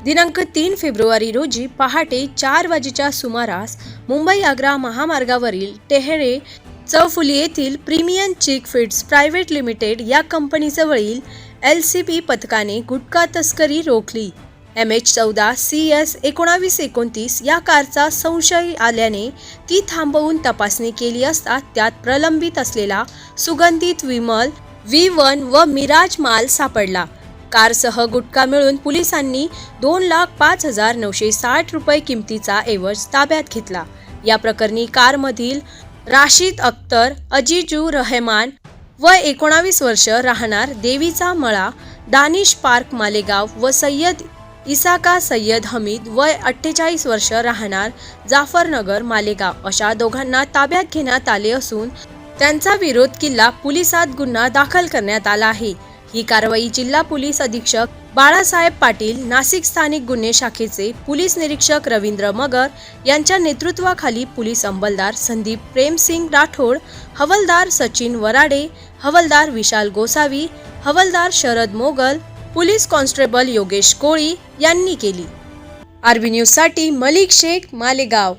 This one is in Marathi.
दिनांक 3 फेब्रुवारी रोजी पहाटे 4 वाजेच्या सुमारास मुंबई आग्रा महामार्गावरील टेहरे चौफुली येथील प्रीमियम चिक फीड्स प्रायव्हेट लिमिटेड या कंपनीजवळील LCP पथकाने गुटखा तस्करी रोखली. MH14 CS 1929 या कारचा संशय आल्याने ती थांबवून तपासणी केली असता त्यात प्रलंबित असलेला सुगंधित विमल V1 व मिराज माल सापडला. कारसह गुटखा मिळून पोलिसांनी 2,05,960 रुपये किमतीचा ऐवज ताब्यात घेतला. या प्रकरणी कारमधील राशिद अख्तर, अजीजू रहमान वय 19 वर्ष राहणार देवीचा मळा, दानिश पार्क मालेगाव व सय्यद इसाका सय्यद हमीद वय 48 वर्ष राहणार जाफरनगर मालेगाव अशा दोघांना ताब्यात घेण्यात आले असून त्यांचा विरोध किल्ला पोलिसात गुन्हा दाखल करण्यात आला आहे. ही कारवाई जिल्हा पोलीस अधीक्षक बाळासाहेब पाटील, नाशिक स्थानिक गुन्हे शाखेचे पोलीस निरीक्षक रवींद्र मगर यांच्या नेतृत्वाखाली पोलीस अंमलदार संदीप प्रेमसिंग राठोड, हवालदार सचिन वराडे, हवालदार विशाल गोसावी, हवालदार शरद मोगल, पोलीस कॉन्स्टेबल योगेश कोळी यांनी केली. RB न्यूज साठी मलिक शेख, मालेगाव.